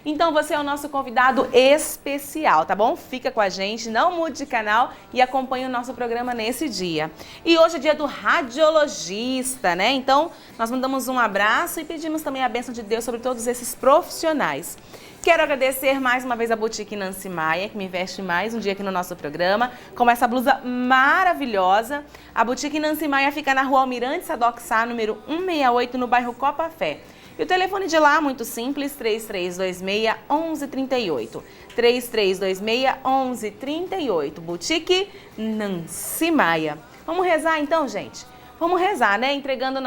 Então você é o nosso convidado especial, tá bom? Fica com a gente, não mude de canal e acompanhe o nosso programa nesse dia. E hoje é dia do radiologista, né? Então nós mandamos um abraço e pedimos também a bênção de Deus sobre todos esses profissionais. Quero agradecer mais uma vez a Boutique Nancy Maia, que me veste mais um dia aqui no nosso programa, com essa blusa maravilhosa. A Boutique Nancy Maia fica na rua Almirante Sadoc Sá, número 168, no bairro Copa Fé. E o telefone de lá, muito simples, 3326-1138. 3326-1138. Boutique Nancy Maia. Vamos rezar então, gente? Vamos rezar, né? Entregando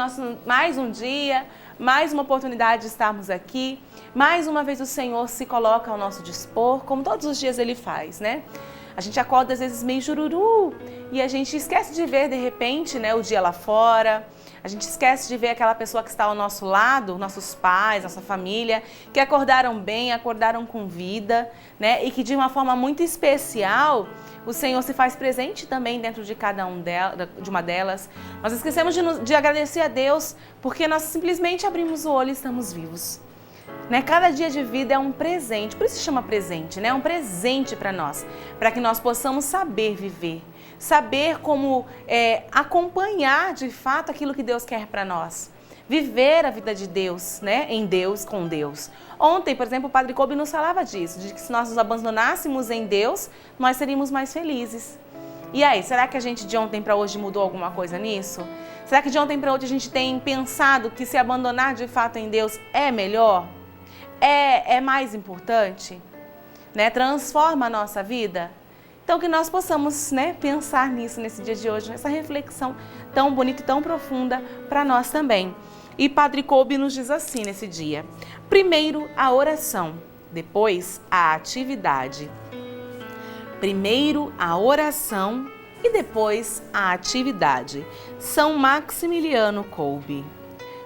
mais um dia, mais uma oportunidade de estarmos aqui. Mais uma vez o Senhor se coloca ao nosso dispor, como todos os dias Ele faz, né? A gente acorda às vezes meio jururu e a gente esquece de ver de repente, né, o dia lá fora. A gente esquece de ver aquela pessoa que está ao nosso lado, nossos pais, nossa família, que acordaram bem, acordaram com vida, né? E que de uma forma muito especial o Senhor se faz presente também dentro de cada de uma delas. Nós esquecemos de agradecer a Deus porque nós simplesmente abrimos o olho e estamos vivos. Né? Cada dia de vida é um presente, por isso se chama presente, né? É um presente para nós, para que nós possamos saber viver, saber como acompanhar de fato aquilo que Deus quer para nós, viver a vida de Deus, né? Em Deus, com Deus. Ontem, por exemplo, o Padre Kobe nos falava disso, de que se nós nos abandonássemos em Deus, nós seríamos mais felizes. E aí, será que a gente de ontem para hoje mudou alguma coisa nisso? Será que de ontem para hoje a gente tem pensado que se abandonar de fato em Deus é melhor? É mais importante, né? Transforma a nossa vida. Então que nós possamos, né, pensar nisso nesse dia de hoje, nessa reflexão tão bonita e tão profunda para nós também. E Padre Kobe nos diz assim nesse dia: primeiro a oração, depois a atividade. Primeiro a oração e depois a atividade. São Maximiliano Kolbe.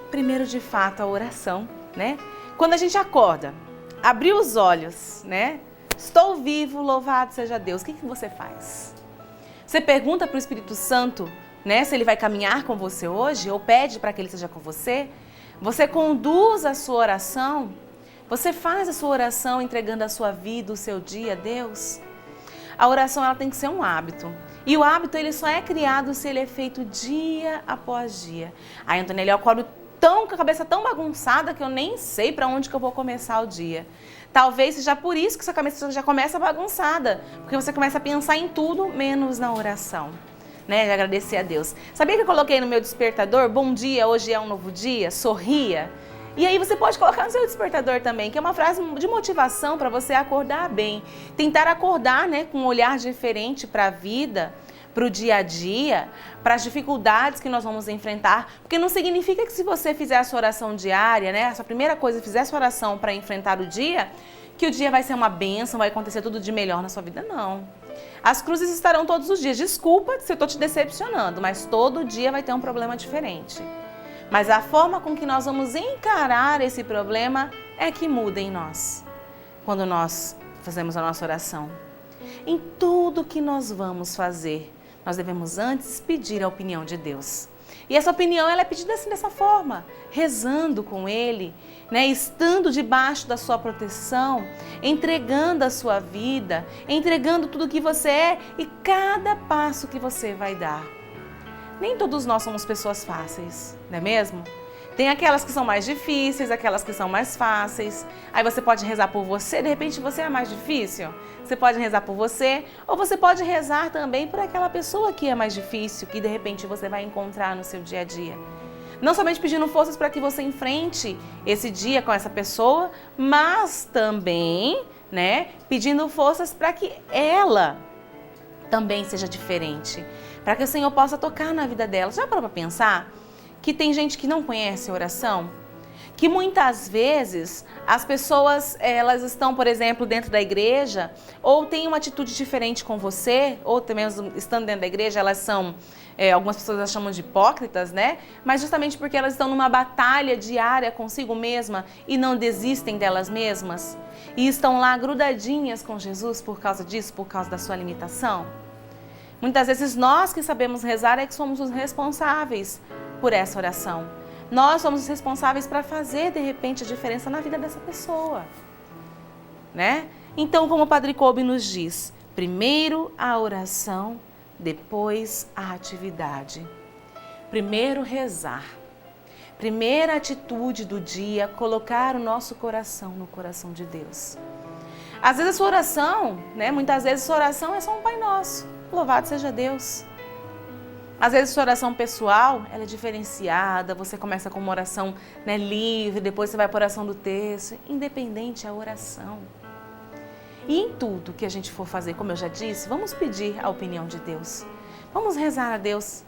Primeiro de fato a oração, né? Quando a gente acorda, abriu os olhos, né? Estou vivo, louvado seja Deus. O que você faz? Você pergunta para o Espírito Santo, né, se ele vai caminhar com você hoje ou pede para que ele seja com você? Você conduz a sua oração? Você faz a sua oração entregando a sua vida, o seu dia a Deus? A oração ela tem que ser um hábito. E o hábito ele só é criado se ele é feito dia após dia. Aí, Antonella, eu acordo com a cabeça tão bagunçada que eu nem sei para onde que eu vou começar o dia. Talvez seja por isso que sua cabeça já começa bagunçada, porque você começa a pensar em tudo menos na oração, né? De agradecer a Deus. Sabia que eu coloquei no meu despertador, bom dia, hoje é um novo dia, sorria? E aí você pode colocar no seu despertador também, que é uma frase de motivação para você acordar bem. Tentar acordar, né, com um olhar diferente para a vida, para o dia a dia, para as dificuldades que nós vamos enfrentar, porque não significa que se você fizer a sua oração diária, né, a sua primeira coisa, fizer a sua oração para enfrentar o dia, que o dia vai ser uma bênção, vai acontecer tudo de melhor na sua vida, não. As cruzes estarão todos os dias. Desculpa se eu estou te decepcionando, mas todo dia vai ter um problema diferente. Mas a forma com que nós vamos encarar esse problema é que muda em nós, quando nós fazemos a nossa oração. Em tudo que nós vamos fazer, nós devemos antes pedir a opinião de Deus. E essa opinião ela é pedida assim dessa forma, rezando com Ele, né? Estando debaixo da sua proteção, entregando a sua vida, entregando tudo que você é e cada passo que você vai dar. Nem todos nós somos pessoas fáceis, não é mesmo? Tem aquelas que são mais difíceis, aquelas que são mais fáceis. Aí você pode rezar por você, de repente você é mais difícil. Você pode rezar por você, ou você pode rezar também por aquela pessoa que é mais difícil, que de repente você vai encontrar no seu dia a dia. Não somente pedindo forças para que você enfrente esse dia com essa pessoa, mas também, né, pedindo forças para que ela também seja diferente. Para que o Senhor possa tocar na vida dela. Já parou para pensar que tem gente que não conhece a oração? Que muitas vezes as pessoas, elas estão, por exemplo, dentro da igreja, ou têm uma atitude diferente com você, ou também estando dentro da igreja, elas são, algumas pessoas as chamam de hipócritas, né? Mas justamente porque elas estão numa batalha diária consigo mesma e não desistem delas mesmas, e estão lá grudadinhas com Jesus por causa disso, por causa da sua limitação. Muitas vezes nós que sabemos rezar é que somos os responsáveis por essa oração. Nós somos os responsáveis para fazer, de repente, a diferença na vida dessa pessoa. né? Então, como o Padre Kolbe nos diz, primeiro a oração, depois a atividade. Primeiro rezar. Primeira atitude do dia, colocar o nosso coração no coração de Deus. Às vezes a sua oração, né? Muitas vezes a sua oração é só um Pai Nosso. Louvado seja Deus. Às vezes a sua oração pessoal, ela é diferenciada, você começa com uma oração, né, livre, depois você vai para a oração do texto. Independente a oração. E em tudo que a gente for fazer, como eu já disse, vamos pedir a opinião de Deus. Vamos rezar a Deus.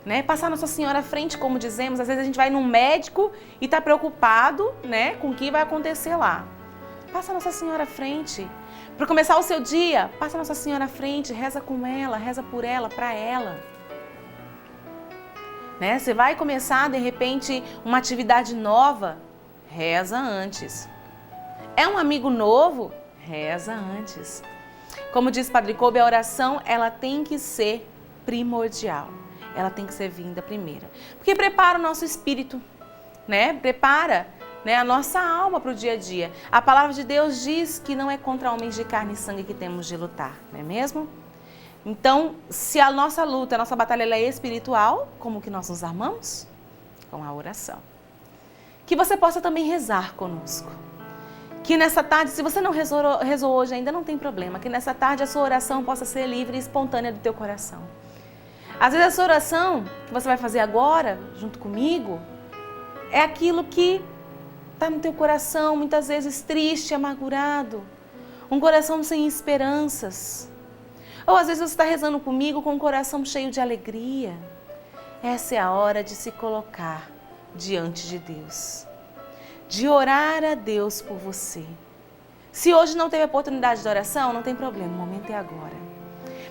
Né? Passar Nossa Senhora à frente, como dizemos, às vezes a gente vai num médico e está preocupado, né, com o que vai acontecer lá. Passa Nossa Senhora à frente. Para começar o seu dia, passa Nossa Senhora à frente, reza com ela, reza por ela, para ela. Né? Você vai começar, de repente, uma atividade nova, reza antes. É um amigo novo? Reza antes. Como diz Padre Kolbe, a oração ela tem que ser primordial. Ela tem que ser vinda primeira. Porque prepara o nosso espírito, né? Prepara, né, a nossa alma para o dia a dia. A palavra de Deus diz que não é contra homens de carne e sangue que temos de lutar, não é mesmo? Então, se a nossa luta, a nossa batalha ela é espiritual, como que nós nos armamos? Com a oração. Que você possa também rezar conosco. Que nessa tarde, se você não rezou hoje ainda, não tem problema. Que nessa tarde a sua oração possa ser livre e espontânea do teu coração. Às vezes a sua oração que você vai fazer agora, junto comigo, é aquilo que está no teu coração, muitas vezes triste, amargurado. Um coração sem esperanças. Ou às vezes você está rezando comigo com um coração cheio de alegria. Essa é a hora de se colocar diante de Deus. De orar a Deus por você. Se hoje não teve oportunidade de oração, não tem problema, o momento é agora.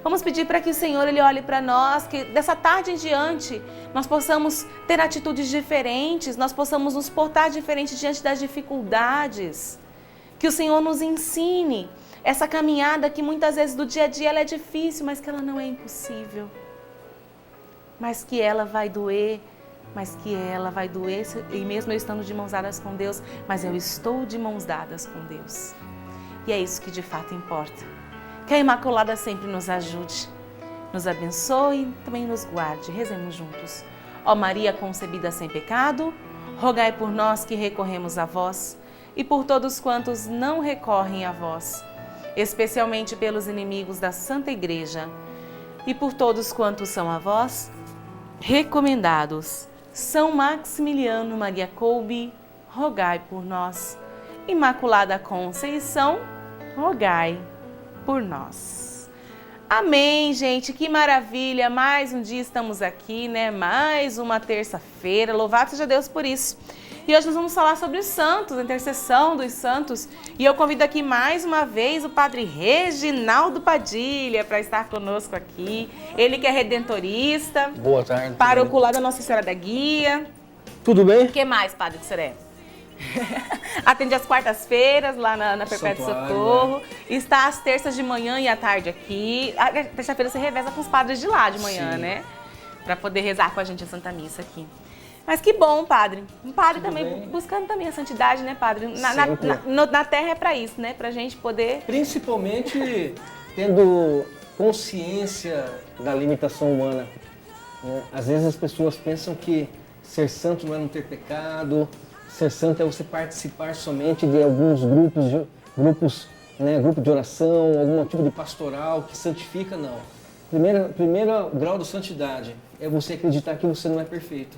Vamos pedir para que o Senhor ele olhe para nós, que dessa tarde em diante nós possamos ter atitudes diferentes, nós possamos nos portar diferente diante das dificuldades. Que o Senhor nos ensine essa caminhada que muitas vezes do dia a dia ela é difícil, mas que ela não é impossível. Mas que ela vai doer. E mesmo eu estando de mãos dadas com Deus, mas eu estou de mãos dadas com Deus. E é isso que de fato importa. Que a Imaculada sempre nos ajude, nos abençoe e também nos guarde. Rezemos juntos. Ó Maria concebida sem pecado, rogai por nós que recorremos a vós e por todos quantos não recorrem a vós, especialmente pelos inimigos da Santa Igreja e por todos quantos são a vós recomendados. São Maximiliano Maria Kolbe, rogai por nós. Imaculada Conceição, rogai por nós. Amém, gente, que maravilha, mais um dia estamos aqui, né, mais uma terça-feira, louvado seja Deus por isso. E hoje nós vamos falar sobre os santos, a intercessão dos santos, e eu convido aqui mais uma vez o Padre Reginaldo Padilha para estar conosco aqui, ele que é redentorista. Boa tarde. Parocular da Nossa Senhora da Guia. Tudo bem? O que mais, Padre, que o senhor é? Atende às quartas-feiras lá na Perpétuo Socorro. Né? Está às terças de manhã e à tarde aqui. A terça-feira você reveza com os padres de lá de manhã, sim, né? Para poder rezar com a gente a Santa Missa aqui. Mas que bom, Padre. Um padre tudo também, bem? Buscando também a santidade, né, Padre? Na terra é para isso, né? Para a gente poder... Principalmente tendo consciência da limitação humana. Né? Às vezes as pessoas pensam que ser santo não é não ter pecado... Ser santo é você participar somente de alguns grupo de oração, algum tipo de pastoral que santifica, não. Primeiro grau da santidade é você acreditar que você não é perfeito.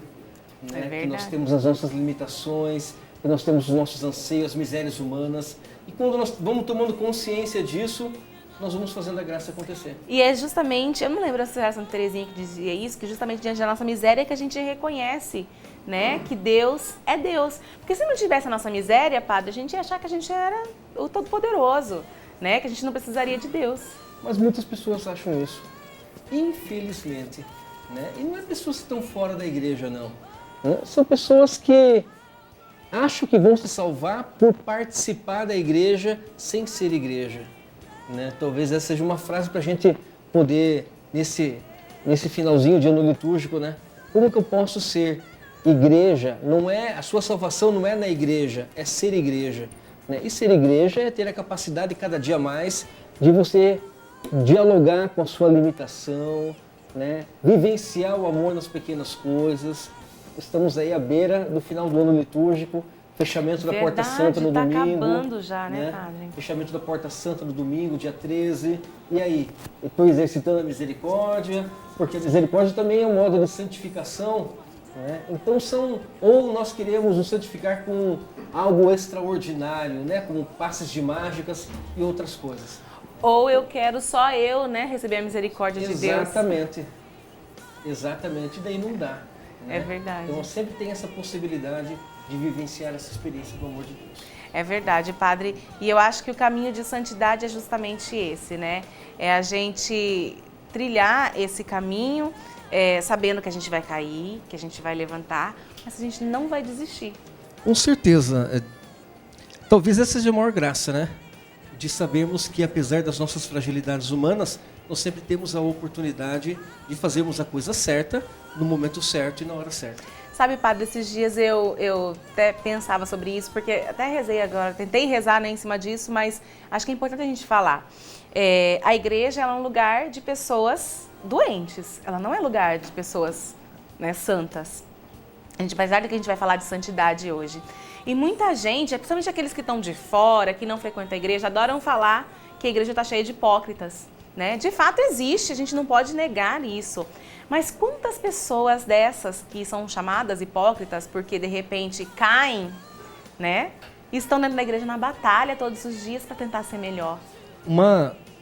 Né? Que nós temos as nossas limitações, que nós temos os nossos anseios, as misérias humanas. E quando nós vamos tomando consciência disso, nós vamos fazendo a graça acontecer. E é justamente, eu não lembro se era Santa Teresinha que dizia isso, que justamente diante da nossa miséria é que a gente reconhece, né, que Deus é Deus. Porque se não tivesse a nossa miséria, Padre, a gente ia achar que a gente era o Todo-Poderoso, né, que a gente não precisaria de Deus. Mas muitas pessoas acham isso, infelizmente, né? E não é pessoas que estão fora da igreja, não. São pessoas que acham que vão se salvar por participar da igreja sem ser igreja. Né? Talvez essa seja uma frase para a gente poder, nesse finalzinho de ano litúrgico, né? Como que eu posso ser igreja? Não é, a sua salvação não é na igreja, é ser igreja. né? E ser igreja é ter a capacidade cada dia mais de você dialogar com a sua limitação, né? Vivenciar o amor nas pequenas coisas. Estamos aí à beira do final do ano litúrgico, fechamento da Porta Santa no domingo. Acabando já, né, Padre? Fechamento da Porta Santa no domingo, dia 13. E aí? Eu estou exercitando a misericórdia, porque a misericórdia também é um modo de santificação, né? Então ou nós queremos nos santificar com algo extraordinário, né? Como passes de mágicas e outras coisas. Ou eu quero só eu, né, receber a misericórdia de Deus. Exatamente. E daí não dá. Né? É verdade. Então sempre tem essa possibilidade de vivenciar essa experiência do amor de Deus. É verdade, Padre. E eu acho que o caminho de santidade é justamente esse, né? É a gente trilhar esse caminho, sabendo que a gente vai cair, que a gente vai levantar, mas a gente não vai desistir. Com certeza. Talvez essa seja a maior graça, né? De sabermos que, apesar das nossas fragilidades humanas, nós sempre temos a oportunidade de fazermos a coisa certa, no momento certo e na hora certa. Sabe, Padre, esses dias eu até pensava sobre isso, porque até rezei agora, tentei rezar, né, em cima disso, mas acho que é importante a gente falar. A igreja ela é um lugar de pessoas doentes, ela não é lugar de pessoas, né, santas. Apesar de que a gente vai falar de santidade hoje. E muita gente, principalmente aqueles que estão de fora, que não frequentam a igreja, adoram falar que a igreja está cheia de hipócritas, né? De fato existe, a gente não pode negar isso. Mas quantas pessoas dessas que são chamadas hipócritas porque de repente caem, né? E estão dentro da igreja na batalha todos os dias para tentar ser melhor?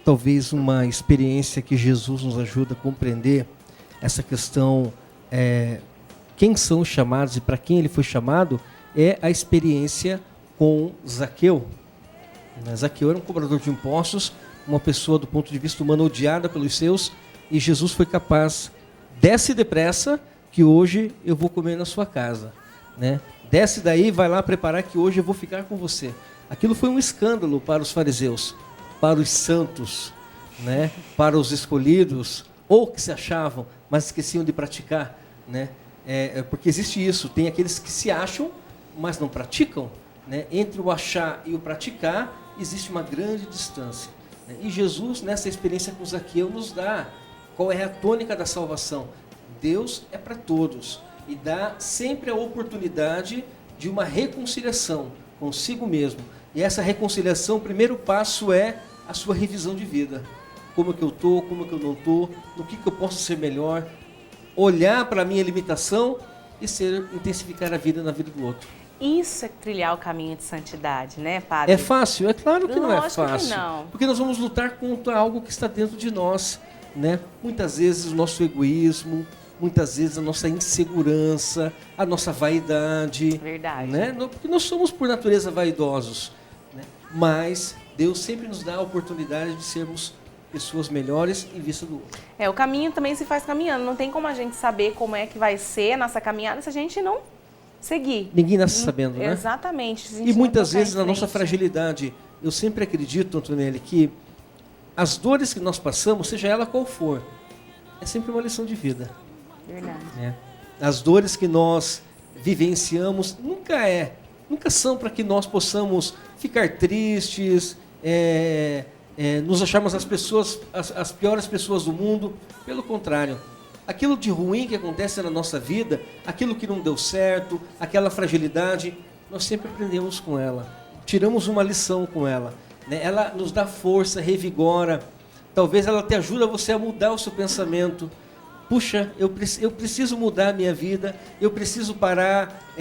Talvez uma experiência que Jesus nos ajuda a compreender essa questão, quem são os chamados e para quem ele foi chamado, é a experiência com Zaqueu. Zaqueu era um cobrador de impostos, uma pessoa do ponto de vista humano odiada pelos seus, e Jesus foi capaz, desce depressa que hoje eu vou comer na sua casa, né? Desce daí, vai lá preparar que hoje eu vou ficar com você. Aquilo foi um escândalo para os fariseus, para os santos, né? Para os escolhidos, ou que se achavam, mas esqueciam de praticar, né? Porque existe isso, tem aqueles que se acham, mas não praticam, né? Entre o achar e o praticar, existe uma grande distância, né? E Jesus, nessa experiência com Zaqueu, nos dá qual é a tônica da salvação. Deus é para todos e dá sempre a oportunidade de uma reconciliação consigo mesmo. E essa reconciliação, o primeiro passo é a sua revisão de vida. Como que eu estou, como que eu não estou, no que eu posso ser melhor, olhar para a minha limitação e intensificar a vida na vida do outro. Isso é trilhar o caminho de santidade, né, Padre? É fácil? É claro que não é Lógico fácil. Que não. Porque nós vamos lutar contra algo que está dentro de nós, né? Muitas vezes o nosso egoísmo, muitas vezes a nossa insegurança, a nossa vaidade. Verdade. Né? Porque nós somos por natureza vaidosos, né? Mas Deus sempre nos dá a oportunidade de sermos pessoas melhores em vista do outro. O caminho também se faz caminhando. Não tem como a gente saber como é que vai ser a nossa caminhada se a gente não seguir. Ninguém nasce sabendo, né? Exatamente. E muitas vezes na nossa fragilidade, eu sempre acredito, Antonelli, que as dores que nós passamos, seja ela qual for, é sempre uma lição de vida. Verdade. As dores que nós vivenciamos nunca são para que nós possamos ficar tristes, nos acharmos as piores pessoas do mundo. Pelo contrário, aquilo de ruim que acontece na nossa vida, aquilo que não deu certo, aquela fragilidade, nós sempre aprendemos com ela, tiramos uma lição com ela, né? Ela nos dá força, revigora, talvez ela te ajude a você a mudar o seu pensamento. Puxa, eu preciso mudar a minha vida, eu preciso parar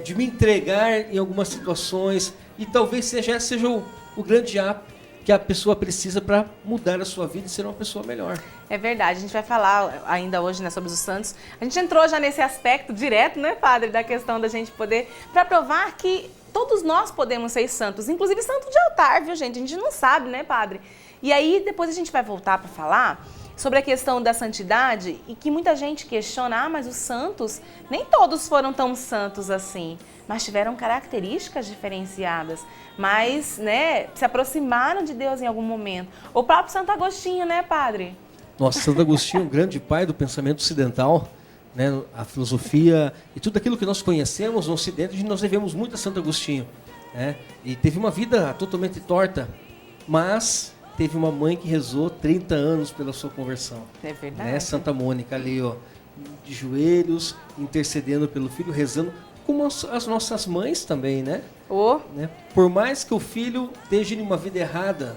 de me entregar em algumas situações, e talvez seja o grande ato que a pessoa precisa para mudar a sua vida e ser uma pessoa melhor. É verdade, a gente vai falar ainda hoje, né, sobre os santos. A gente entrou já nesse aspecto direto, né, Padre, da questão da gente poder, para provar que todos nós podemos ser santos, inclusive santo de altar, viu, gente? A gente não sabe, né, Padre? E aí depois a gente vai voltar para falar sobre a questão da santidade, e que muita gente questiona, mas os santos, nem todos foram tão santos assim, mas tiveram características diferenciadas, mas, né, se aproximaram de Deus em algum momento. O próprio Santo Agostinho, né, Padre? Nossa, Santo Agostinho é um grande pai do pensamento ocidental, né? A filosofia e tudo aquilo que nós conhecemos no Ocidente, nós devemos muito a Santo Agostinho. E teve uma vida totalmente torta, mas teve uma mãe que rezou 30 anos pela sua conversão. É verdade. Santa Mônica ali, ó, de joelhos, intercedendo pelo filho, rezando, como as nossas mães também, né? Por mais que o filho esteja em uma vida errada,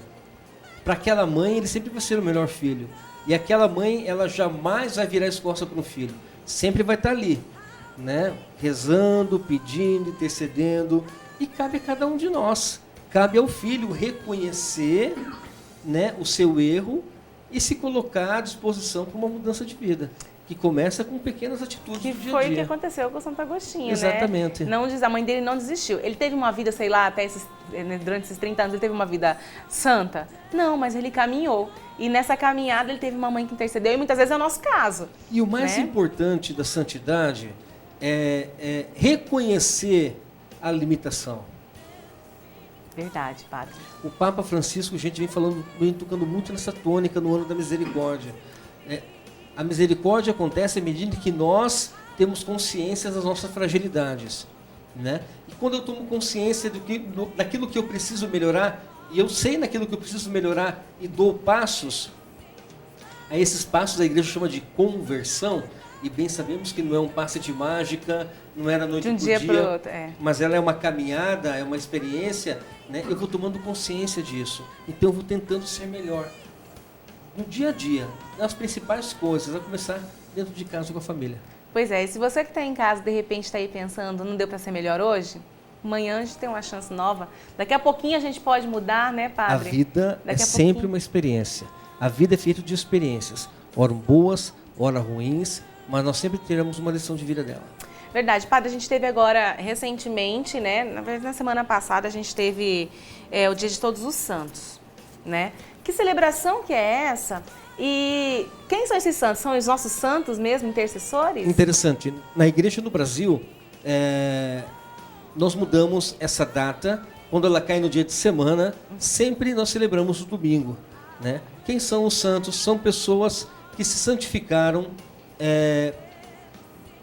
para aquela mãe ele sempre vai ser o melhor filho. E aquela mãe, ela jamais vai virar as costas para o filho. Sempre vai estar ali, né? Rezando, pedindo, intercedendo. E cabe a cada um de nós. Cabe ao filho reconhecer, né, o seu erro e se colocar à disposição para uma mudança de vida. Que começa com pequenas atitudes do dia a dia. Foi o que aconteceu com o Santo Agostinho, Exatamente. né? A mãe dele não desistiu. Ele teve uma vida, sei lá, durante esses 30 anos, ele teve uma vida santa? Não, mas ele caminhou. E nessa caminhada ele teve uma mãe que intercedeu e muitas vezes é o nosso caso. E o mais importante da santidade é reconhecer a limitação. Verdade, padre. O Papa Francisco, a gente vem tocando muito nessa tônica no ano da misericórdia. A misericórdia acontece à medida que nós temos consciência das nossas fragilidades, né? E quando eu tomo consciência daquilo que eu preciso melhorar, e eu sei naquilo que eu preciso melhorar e dou passos, a esses passos a igreja chama de conversão, e bem sabemos que não é um passe de mágica, não era noite de um dia para o outro, mas ela é uma caminhada, é uma experiência, né? Eu vou tomando consciência disso, então eu vou tentando ser melhor. No dia a dia, nas principais coisas, a começar dentro de casa com a família. Pois é, e se você que está em casa, de repente está aí pensando, não deu para ser melhor hoje? Amanhã a gente tem uma chance nova. Daqui a pouquinho a gente pode mudar, né, padre? A vida é sempre uma experiência. A vida é feita de experiências. Ora boas, ora ruins, mas nós sempre teremos uma lição de vida dela. Verdade. Padre, a gente teve agora, recentemente, né, na verdade na semana passada, a gente teve o Dia de Todos os Santos, né? Que celebração que é essa? E quem são esses santos? São os nossos santos mesmo, intercessores? Interessante. Na igreja no Brasil, nós mudamos essa data. Quando ela cai no dia de semana, sempre nós celebramos o domingo, né? Quem são os santos? São pessoas que se santificaram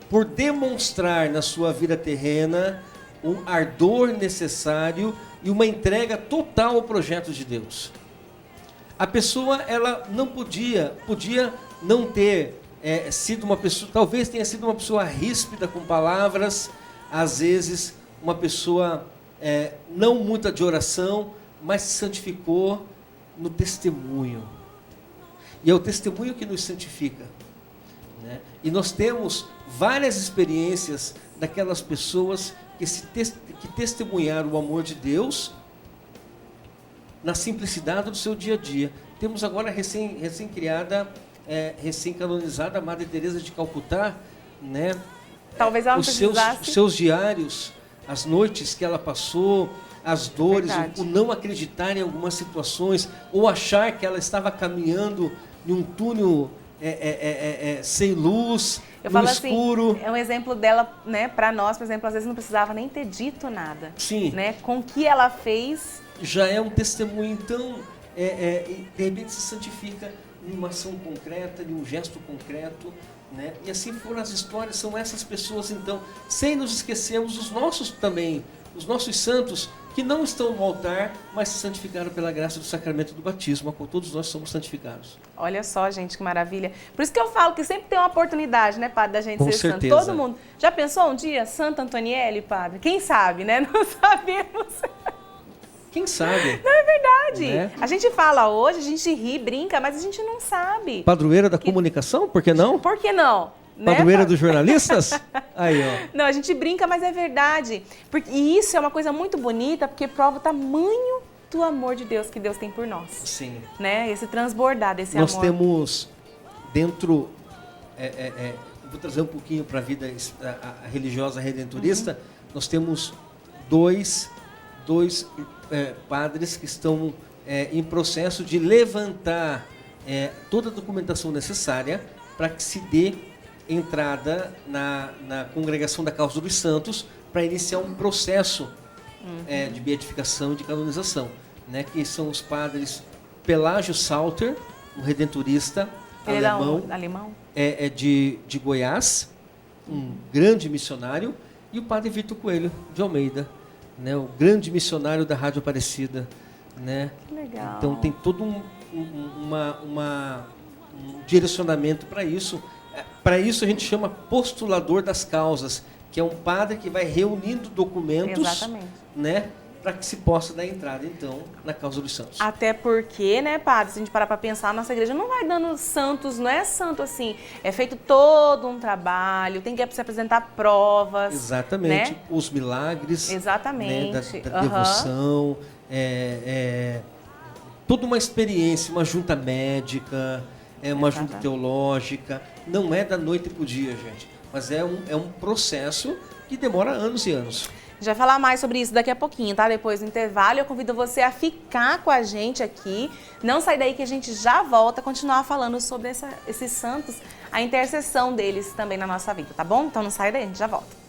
por demonstrar na sua vida terrena um ardor necessário e uma entrega total ao projeto de Deus. A pessoa, ela não podia não ter sido uma pessoa, talvez tenha sido uma pessoa ríspida com palavras, às vezes uma pessoa não muita de oração, mas se santificou no testemunho. E é o testemunho que nos santifica, né? E nós temos várias experiências daquelas pessoas que testemunharam o amor de Deus na simplicidade do seu dia a dia. Temos agora recém-criada, recém-canonizada a Madre Teresa de Calcutá, né? Talvez ela não precisasse. Os seus diários, as noites que ela passou, as dores, o não acreditar em algumas situações, ou achar que ela estava caminhando em um túnel sem luz, no escuro. Assim, é um exemplo dela, né, para nós, por exemplo, às vezes não precisava nem ter dito nada. Sim. Né? Com o que ela fez, já é um testemunho, então, de repente se santifica em uma ação concreta, em um gesto concreto, né? E assim foram as histórias, são essas pessoas, então, sem nos esquecermos os nossos santos, que não estão no altar, mas se santificaram pela graça do sacramento do batismo, a qual todos nós somos santificados. Olha só, gente, que maravilha. Por isso que eu falo que sempre tem uma oportunidade, né, padre, da gente Com ser certeza. santo. Todo mundo. Já pensou um dia, Santa Antoniele, padre? Quem sabe, né? Não sabemos. Quem sabe? Não, é verdade. Né? A gente fala hoje, a gente ri, brinca, mas a gente não sabe. Padroeira da comunicação, por que não? Por que não? Padroeira dos jornalistas? Aí, ó. Não, a gente brinca, mas é verdade. E isso é uma coisa muito bonita, porque prova o tamanho do amor de Deus que Deus tem por nós. Sim. Né? Esse transbordar desse nós amor. Nós temos dentro... vou trazer um pouquinho para a vida religiosa redentorista. Nós temos dois padres que estão em processo de levantar toda a documentação necessária para que se dê entrada na Congregação da Causa dos Santos para iniciar um processo de beatificação e de canonização, né? Que são os padres Pelágio Salter, um redentorista alemão, de Goiás, um grande missionário, e o padre Vitor Coelho de Almeida, né? O grande missionário da Rádio Aparecida, né? Que legal. Então tem todo um direcionamento para isso. Para isso a gente chama postulador das causas, que é um padre que vai reunindo documentos, exatamente, né, para que se possa dar entrada, então, na causa dos santos. Até porque, né, padre, se a gente parar para pensar, a nossa igreja não vai dando santos, não é santo assim, é feito todo um trabalho, tem que se apresentar provas. Exatamente, né? Os milagres, exatamente, né, da devoção, toda uma experiência, uma junta médica, uma junta teológica, não é da noite para o dia, gente, mas é um processo que demora anos e anos. A gente vai falar mais sobre isso daqui a pouquinho, tá? Depois do intervalo, eu convido você a ficar com a gente aqui. Não sai daí que a gente já volta a continuar falando sobre esses santos, a intercessão deles também na nossa vida, tá bom? Então não sai daí, a gente já volta.